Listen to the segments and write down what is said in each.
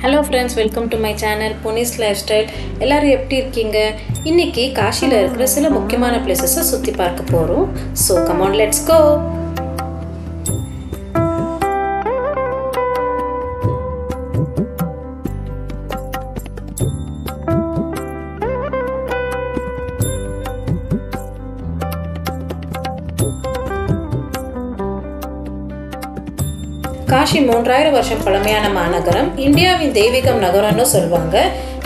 Hello friends, welcome to my channel Poni's Lifestyle. எல்லாரும் எப்படி இருக்கீங்க? இன்னைக்கு காசில இருக்கிற சில முக்கியமான places சுத்தி பார்க்க போறோம். So come on, let's go. Kashi 3000 வருஷம் பழமையான மாநகரம். இந்தியாவின் தெய்வீகம் நகரம்னு சொல்வாங்க.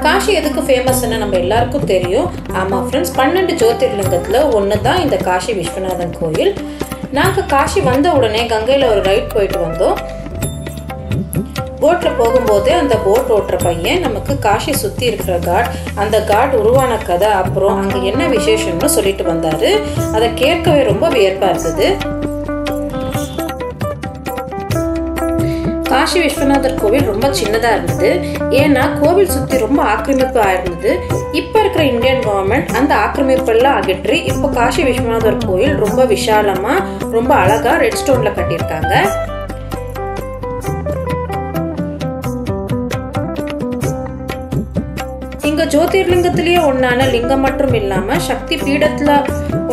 காஷி எதுக்கு ஃபேமஸ்ன்னு நம்ம எல்லாருக்கும் தெரியும். ஆமா ஃப்ரெண்ட்ஸ், 12 ஜோதிர்லிங்கத்துல ஒன்று தான் இந்த காஷி விஸ்வநாதன் கோயில். நாங்கள் காஷி வந்த உடனே கங்கையில் ஒரு ரைட் போயிட்டு வந்தோம். போட்டில் போகும்போது அந்த போட் ஓட்டுற பையன் நமக்கு காஷி சுற்றி இருக்கிற காட், அந்த காட் உருவான கதை, அப்புறம் அங்கே என்ன விசேஷம்னு சொல்லிட்டு வந்தார். அதை கேட்கவே ரொம்ப வியப்பாக இருந்தது. காஷி விஸ்வநாதர் கோவில் ரொம்ப சின்னதாக இருந்தது. ஏன்னா கோவில் சுற்றி ரொம்ப ஆக்கிரமிப்பு ஆயிருந்தது. இப்போ இருக்கிற இந்தியன் கவர்மெண்ட் அந்த ஆக்கிரமிப்பெல்லாம் அகற்றி இப்போ காஷி விஸ்வநாதர் கோயில் ரொம்ப விஷாலமாக ரொம்ப அழகாக ரெட் ஸ்டோனில் கட்டியிருக்காங்க. இங்கே ஜோதிர்லிங்கத்திலேயே ஒன்றான லிங்கம் மட்டும் இல்லாமல் சக்தி பீடத்தில்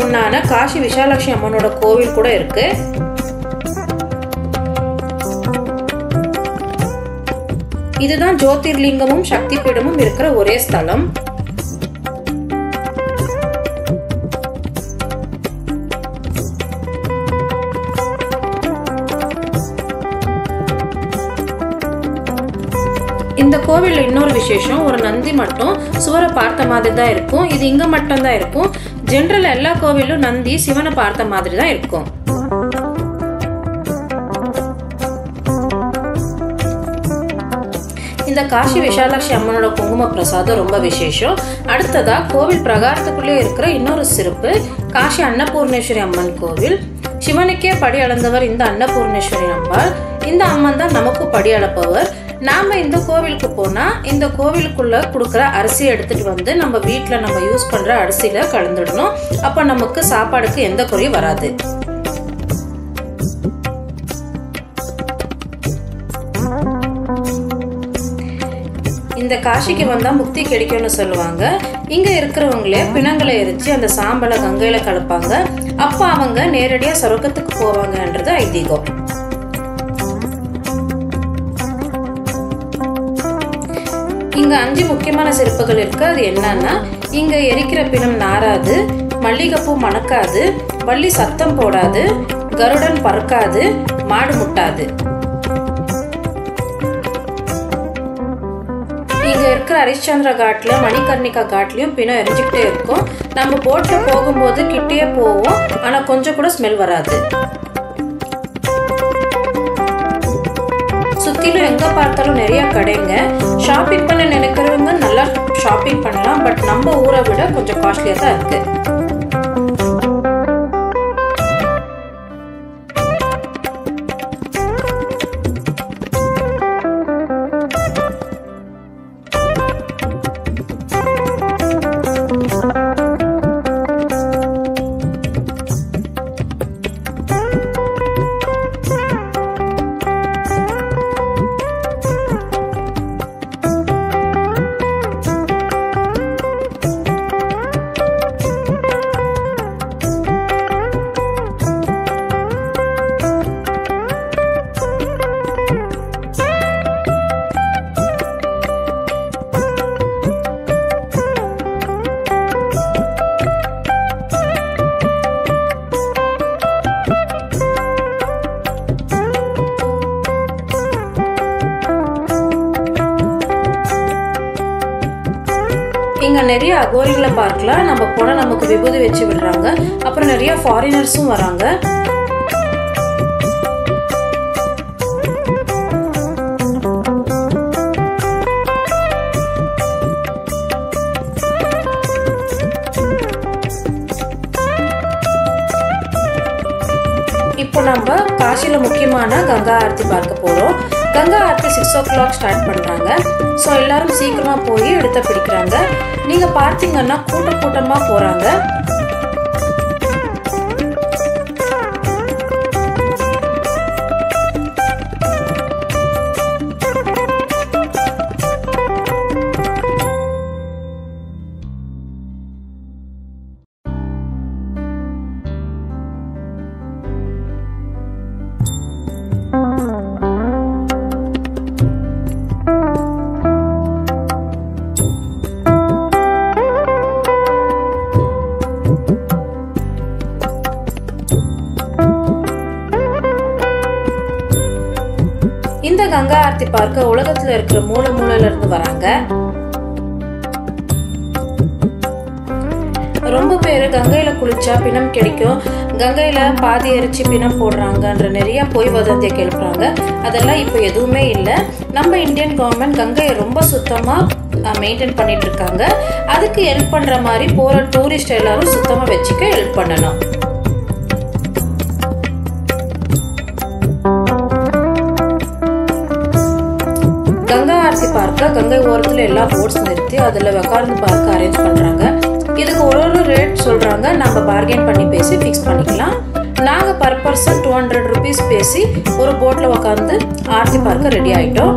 ஒன்றான காஷி விஷாலாட்சி அம்மனோட கோவில் கூட இருக்கு. இதுதான் ஜோதிர்லிங்கமும் சக்தி பீடமும் இருக்கிற ஒரே ஸ்தலம். இந்த கோவில்ல இன்னொரு விசேஷம், ஒரு நந்தி மட்டும் சுவரை பார்த்த மாதிரி தான் இருக்கும். இது இங்க மட்டும் தான் இருக்கும். ஜெனரல் எல்லா கோவிலும் நந்தி சிவனை பார்த்த மாதிரி தான் இருக்கும். இந்த காஷி விஷாலாட்சி அம்மனோட குங்கும பிரசாதம் ரொம்ப விசேஷம். அடுத்ததா கோவில் பிரகாரத்துக்குள்ளே இருக்கிற இன்னொரு சிறப்பு, காஷி அன்னபூர்ணேஸ்வரி அம்மன் கோவில். சிவனுக்கே படி அளந்தவர் இந்த அன்னபூர்ணேஸ்வரி அம்பாள். இந்த அம்மன் தான் நமக்கும் படி அளப்பவர். நாம இந்த கோவிலுக்கு போனா இந்த கோவிலுக்குள்ள கொடுக்குற அரிசி எடுத்துட்டு வந்து நம்ம வீட்டுல நம்ம யூஸ் பண்ற அரிசியில கலந்துடணும். அப்ப நமக்கு சாப்பாடுக்கு எந்த குறையும் வராது. இந்த காஷிக்கு வந்தா முக்தி கிடைக்கும்னு சொல்லுவாங்க. இங்க இருக்கிறவங்களே பிணங்களை எரிச்சு அந்த சாம்பலை கங்கையில கலப்பாங்க. அப்ப அவங்க நேரடியா சொர்க்கத்துக்கு போவாங்கன்றது ஐதீகம். இங்க 5 முக்கியமான சிறப்புகள் இருக்கு. அது என்னன்னா, இங்க எரிக்கிற பிணம் நாராது, மல்லிகைப்பூ மணக்காது, வள்ளி சத்தம் போடாது, கருடன் பறக்காது, மாடு முட்டாது. இங்க இருக்கிற ஹரிச்சந்திர காட்ல மணிகர்ணிகா காட்லயும் பிணம் எரிஞ்சுக்கிட்டே இருக்கும். நம்ம போட்ல போகும்போது கிட்டே போவோம், ஆனா கொஞ்சம் கூட ஸ்மெல் வராது. சுத்திலும் எங்க பார்த்தாலும் நிறைய கடைங்க. ஷாப்பிங் பண்ண நினைக்கிறவங்க நல்லா ஷாப்பிங் பண்ணலாம். பட் நம்ம ஊரை விட கொஞ்சம் காஸ்ட்லியா தான் இருக்கு. இங்க நிறைய அகோரிகளை பார்க்கலாம். நம்ம போனா நமக்கு விபூதி வச்சு விடுறாங்க. அப்புறம் நிறைய ஃபாரினர்ஸும் வராங்க. இப்போ நம்ம காசில முக்கியமான கங்கா ஆரத்தி பார்க்க போறோம். கங்கா ஆரத்தி 6 o'clock ஸ்டார்ட் பண்றாங்க. ஸோ எல்லாரும் சீக்கிரமா போய் எடுத்த பிடிக்கிறாங்க. நீங்க பார்த்தீங்கன்னா கூட்டமா போறாங்க. இந்த கங்கா ஆர்த்தி பார்க்க உலகத்துல இருக்கிற மூலையில இருந்து வராங்க. ரொம்ப பேர் கங்கையில குளிச்சா பிணம் கிடைக்கும், கங்கையில பாதி எரிச்சு பிணம் போடுறாங்கன்ற நிறைய பொய் வதந்தியை கேள்விப்படுறாங்க. அதெல்லாம் இப்போ எதுவுமே இல்லை. நம்ம இந்தியன் கவர்மெண்ட் கங்கையை ரொம்ப சுத்தமா மெயின்டைன் பண்ணிட்டு இருக்காங்க. அதுக்கு ஹெல்ப் பண்ற மாதிரி போற டூரிஸ்ட் எல்லாரும் சுத்தமா வச்சுக்க ஹெல்ப் பண்ணணும். கங்கா ஆர்த்தி பார்க்க கங்கை ஓரத்துல எல்லா போட்ஸ் நிறுத்தி அதுல உட்கார்ந்து பார்க்க அரேஞ்ச் பண்றாங்க. இதுக்கு ஒரு ரேட் சொல்றாங்க, நம்ம பார்கெயின் பண்ணி பேசி ஃபிக்ஸ் பண்ணிக்கலாம். நாங்க பர் பர்சன் 200 rupees பேசி ஒரு போட்ல உட்காந்து ஆர்த்தி பார்க்க ரெடி ஆயிட்டோம்.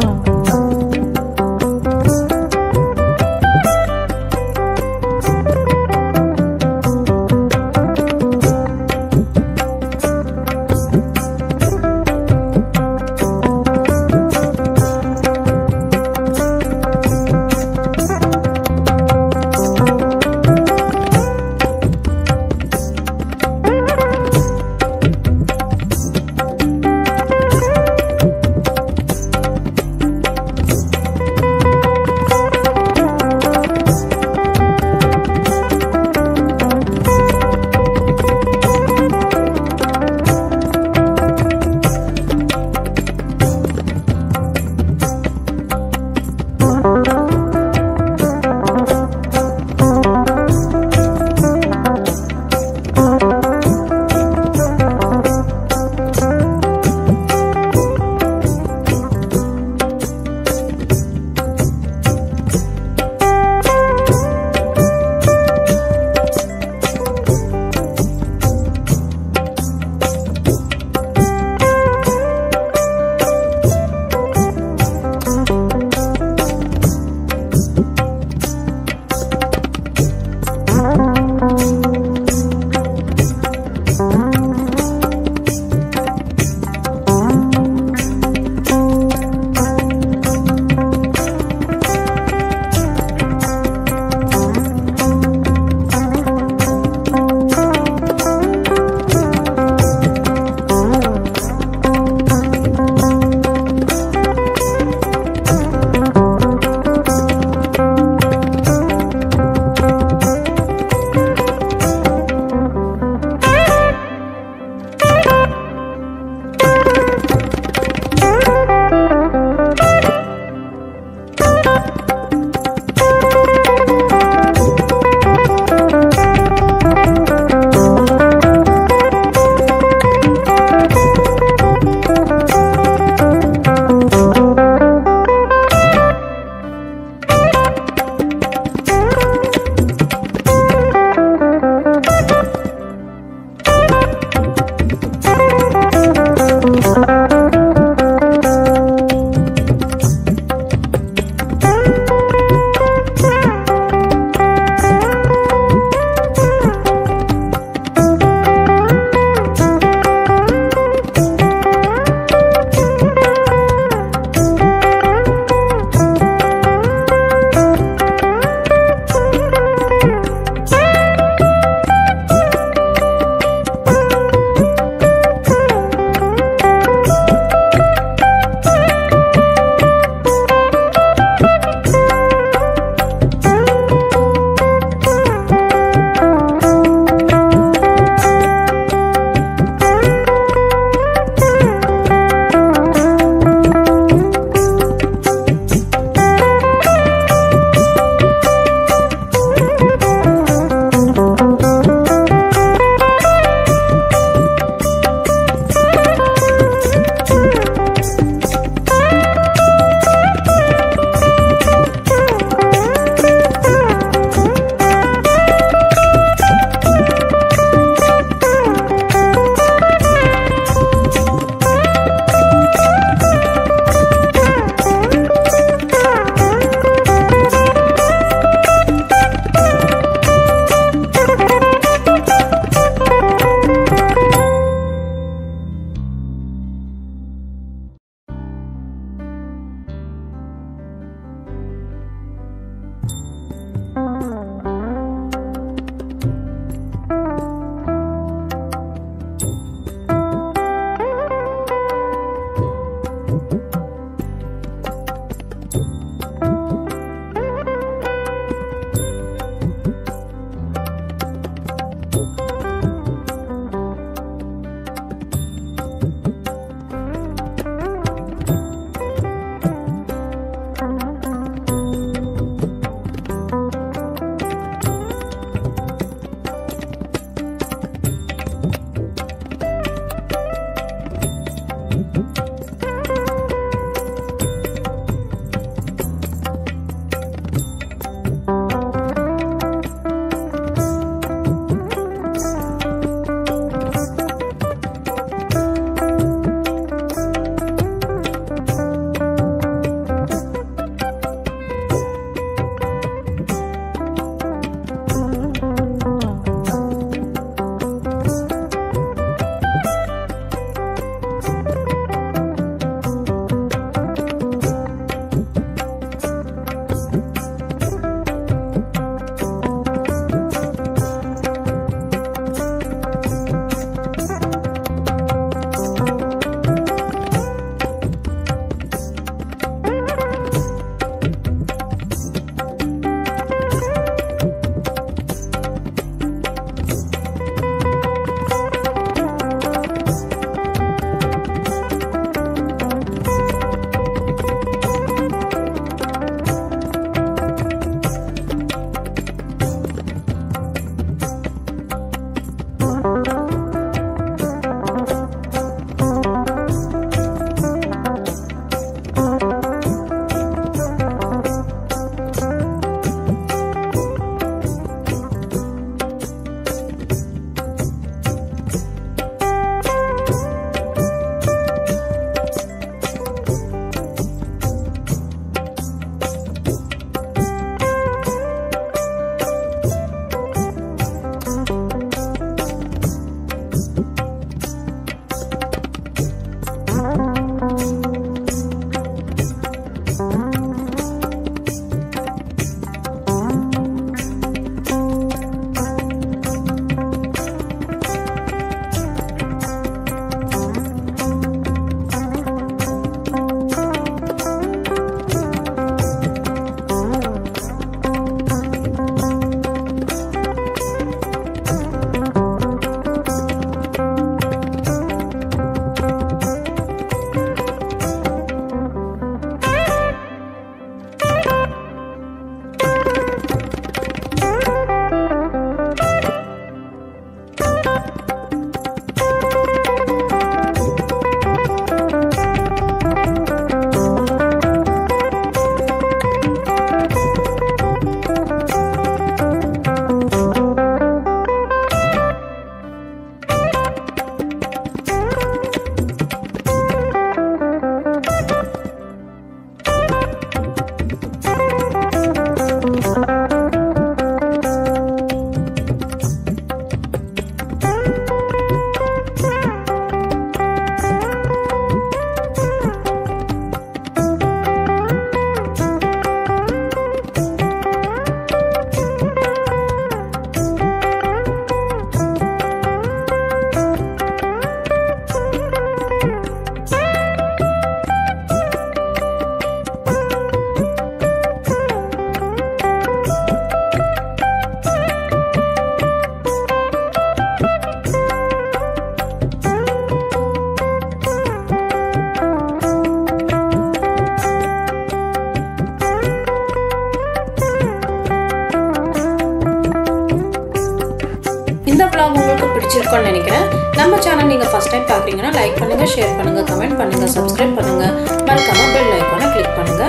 vlog உங்களுக்கு பிடிச்சிருக்கும்னு நினைக்கிறேன். நம்ம சேனல் நீங்க ஃபர்ஸ்ட் டைம் பார்க்கறீங்கன்னா லைக் பண்ணுங்க, ஷேர் பண்ணுங்க, கமெண்ட் பண்ணுங்க, சப்ஸ்கிரைப் பண்ணுங்க. மறக்காம பெல் ஐகானை கிளிக் பண்ணுங்க.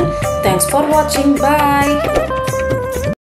Thanks for watching. Bye.